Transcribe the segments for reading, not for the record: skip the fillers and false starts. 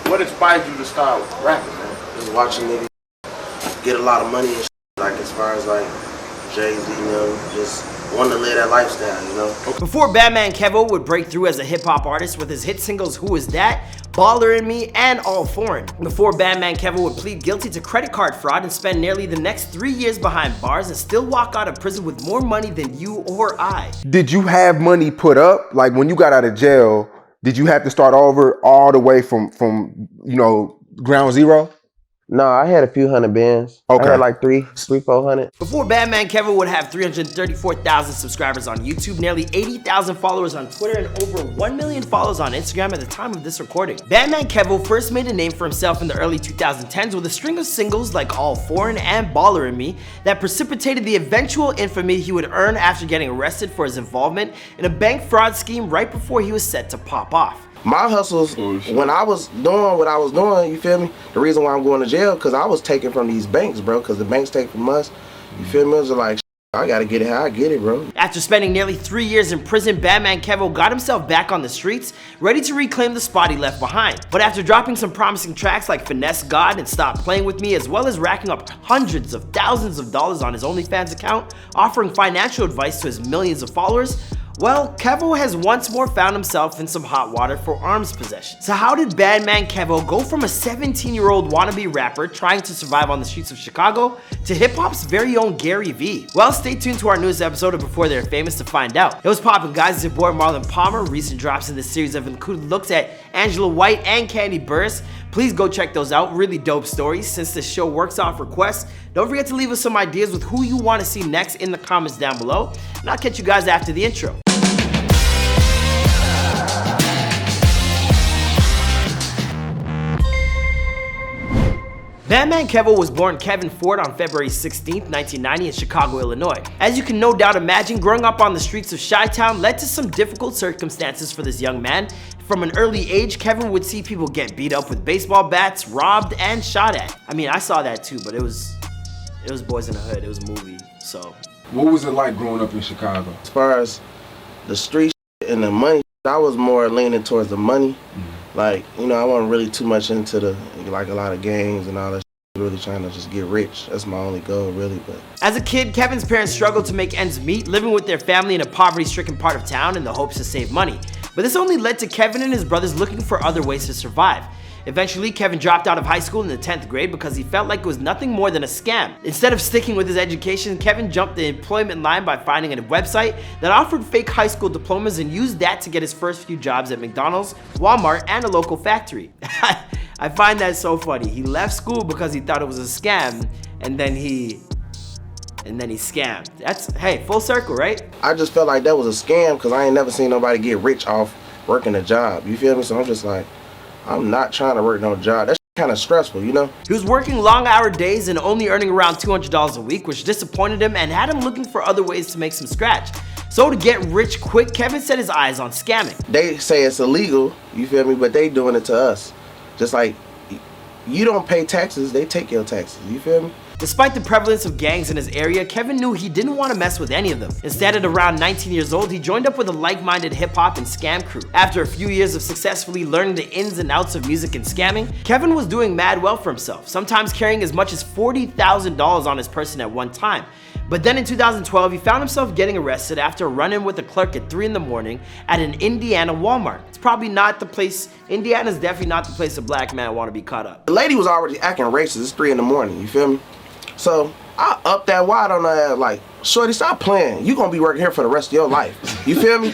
What inspired you to start rapping, man? Just watching niggas get a lot of money and shit, like as far as like Jay-Z, you know, just wanting to live that lifestyle, you know. Before Bandman Kevo would break through as a hip-hop artist with his hit singles Who Is That?, Baller in Me, and All Foreign. Before Bandman Kevo would plead guilty to credit card fraud and spend nearly the next 3 years behind bars and still walk out of prison with more money than you or I. Did you have money put up? Like when you got out of jail, did you have to start over all the way from you know, ground zero? No, I had a few hundred bands. Okay. I had like 400. Before Bandman Kevo would have 334,000 subscribers on YouTube, nearly 80,000 followers on Twitter, and over 1 million followers on Instagram at the time of this recording. Bandman Kevo first made a name for himself in the early 2010s with a string of singles like All Foreign and Baller in Me that precipitated the eventual infamy he would earn after getting arrested for his involvement in a bank fraud scheme right before he was set to pop off. My hustles, when I was doing what I was doing, you feel me? The reason why I'm going to jail, because I was taking from these banks, bro, because the banks take from us. You feel me? It was like, I gotta get it how I get it, bro. After spending nearly 3 years in prison, Bandman Kevo got himself back on the streets, ready to reclaim the spot he left behind. But after dropping some promising tracks like Finesse God and Stop Playing With Me, as well as racking up hundreds of thousands of dollars on his OnlyFans account, offering financial advice to his millions of followers, well, Kevo has once more found himself in some hot water for arms possession. So how did Bandman Kevo go from a 17-year-old wannabe rapper trying to survive on the streets of Chicago to hip-hop's very own Gary Vee? Well, stay tuned to our newest episode of Before They're Famous to find out. It was poppin', guys. It's your boy Marlon Palmer. Recent drops in this series have included looks at Angela White and Candy Burris. Please go check those out. Really dope stories. Since this show works off requests, don't forget to leave us some ideas with who you want to see next in the comments down below. And I'll catch you guys after the intro. Bandman Kevo was born Kevin Ford on February 16, 1990 in Chicago, Illinois. As you can no doubt imagine, growing up on the streets of Chi-Town led to some difficult circumstances for this young man. From an early age, Kevin would see people get beat up with baseball bats, robbed, and shot at. I mean, I saw that too, but it was Boys in the Hood. It was a movie, so. What was it like growing up in Chicago? As far as the street and the money, I was more leaning towards the money. Like, you know, I wasn't really too much into the, like a lot of gangs and all that. Really trying to just get rich. That's my only goal, really. But as a kid, Kevin's parents struggled to make ends meet, living with their family in a poverty-stricken part of town in the hopes to save money. But this only led to Kevin and his brothers looking for other ways to survive. Eventually, Kevin dropped out of high school in the 10th grade because he felt like it was nothing more than a scam. Instead of sticking with his education, Kevin jumped the employment line by finding a website that offered fake high school diplomas and used that to get his first few jobs at McDonald's, Walmart, and a local factory. I find that so funny. He left school because he thought it was a scam, and then he scammed. That's, hey, full circle, right? I just felt like that was a scam because I ain't never seen nobody get rich off working a job. You feel me? So I'm just like, I'm not trying to work no job. That's kind of stressful, you know? He was working long-hour days and only earning around $200 a week, which disappointed him and had him looking for other ways to make some scratch. So to get rich quick, Kevin set his eyes on scamming. They say it's illegal, you feel me? But they doing it to us. Just like, you don't pay taxes, they take your taxes, you feel me? Despite the prevalence of gangs in his area, Kevin knew he didn't want to mess with any of them. Instead, at around 19 years old, he joined up with a like-minded hip-hop and scam crew. After a few years of successfully learning the ins and outs of music and scamming, Kevin was doing mad well for himself, sometimes carrying as much as $40,000 on his person at one time. But then in 2012, he found himself getting arrested after a run-in with a clerk at 3 in the morning at an Indiana Walmart. It's probably not the place, Indiana's definitely not the place a black man want to be caught up. The lady was already acting racist. It's 3 in the morning, you feel me? So I up that wide on her ass like, shorty, stop playing. You gonna be working here for the rest of your life. You feel me?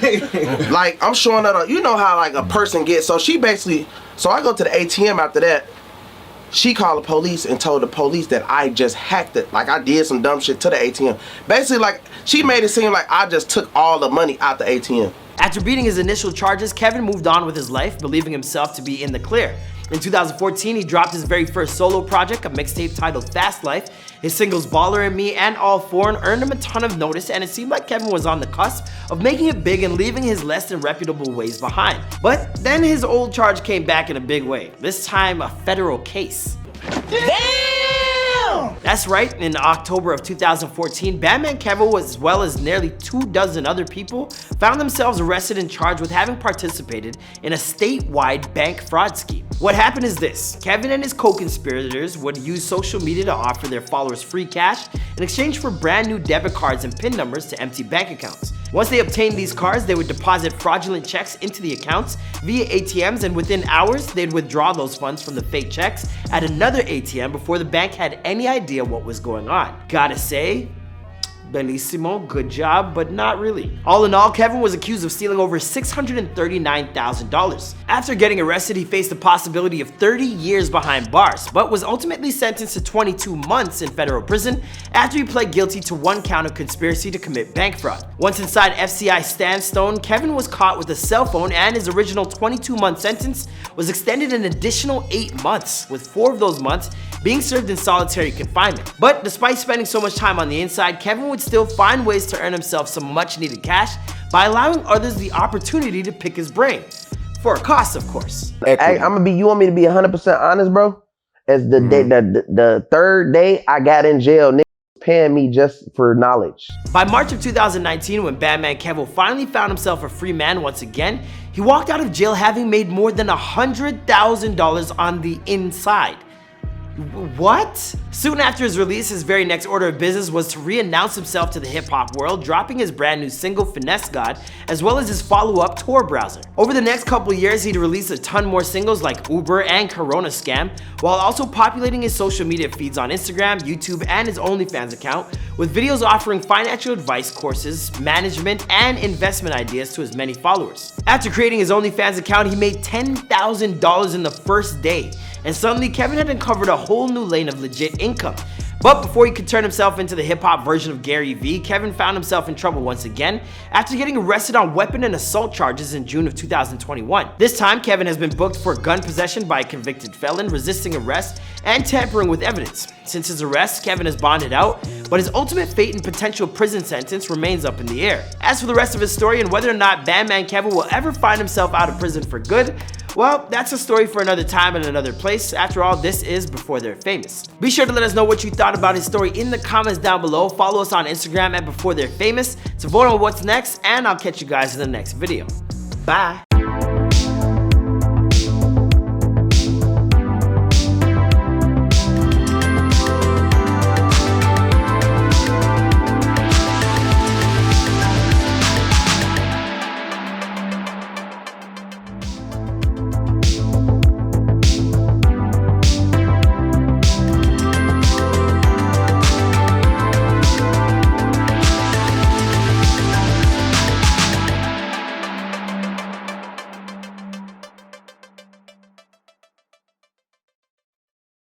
Like, I'm showing her, you know how like a person gets, so she basically, so I go to the ATM after that. She called the police and told the police that I just hacked it. Like I did some dumb shit to the ATM. Basically, like, she made it seem like I just took all the money out the ATM. After beating his initial charges, Kevin moved on with his life, believing himself to be in the clear. In 2014, he dropped his very first solo project, a mixtape titled Fast Life. His singles Baller in Me and All Foreign earned him a ton of notice, and it seemed like Kevin was on the cusp of making it big and leaving his less than reputable ways behind. But then his old charge came back in a big way, this time a federal case. Damn! wrong. That's right, in October of 2014, Bandman Kevo, as well as nearly 24 other people, found themselves arrested and charged with having participated in a statewide bank fraud scheme. What happened is this: Kevin and his co-conspirators would use social media to offer their followers free cash in exchange for brand new debit cards and PIN numbers to empty bank accounts. Once they obtained these cards, they would deposit fraudulent checks into the accounts via ATMs, and within hours, they'd withdraw those funds from the fake checks at another ATM before the bank had any idea what was going on. Gotta say, bellissimo, good job, but not really. All in all, Kevin was accused of stealing over $639,000. After getting arrested, he faced the possibility of 30 years behind bars, but was ultimately sentenced to 22 months in federal prison after he pled guilty to 1 count of conspiracy to commit bank fraud. Once inside FCI Sandstone, Kevin was caught with a cell phone, and his original 22-month sentence was extended an additional 8 months, with 4 of those months being served in solitary confinement. But despite spending so much time on the inside, Kevin would still find ways to earn himself some much needed cash by allowing others the opportunity to pick his brain. For a cost, of course. Hey, you want me to be 100% honest, bro? As the day, the third day I got in jail, niggas paying me just for knowledge. By March of 2019, when Bandman Kevo finally found himself a free man once again, he walked out of jail having made more than $100,000 on the inside. What? Soon after his release, his very next order of business was to re-announce himself to the hip-hop world, dropping his brand new single Finesse God, as well as his follow-up Tor browser. Over the next couple years, he'd release a ton more singles like Uber and Corona Scam, while also populating his social media feeds on Instagram, YouTube, and his OnlyFans account, with videos offering financial advice courses, management, and investment ideas to his many followers. After creating his OnlyFans account, he made $10,000 in the first day, and suddenly Kevin had uncovered a whole new lane of legit income. But before he could turn himself into the hip-hop version of Gary Vee, Kevin found himself in trouble once again after getting arrested on weapon and assault charges in June of 2021. This time, Kevin has been booked for gun possession by a convicted felon, resisting arrest, and tampering with evidence. Since his arrest, Kevin has bonded out, but his ultimate fate and potential prison sentence remains up in the air. As for the rest of his story and whether or not Bandman Kevo will ever find himself out of prison for good, well, that's a story for another time and another place. After all, this is Before They're Famous. Be sure to let us know what you thought about his story in the comments down below. Follow us on Instagram at Before They're Famous to vote on what's next, and I'll catch you guys in the next video. Bye.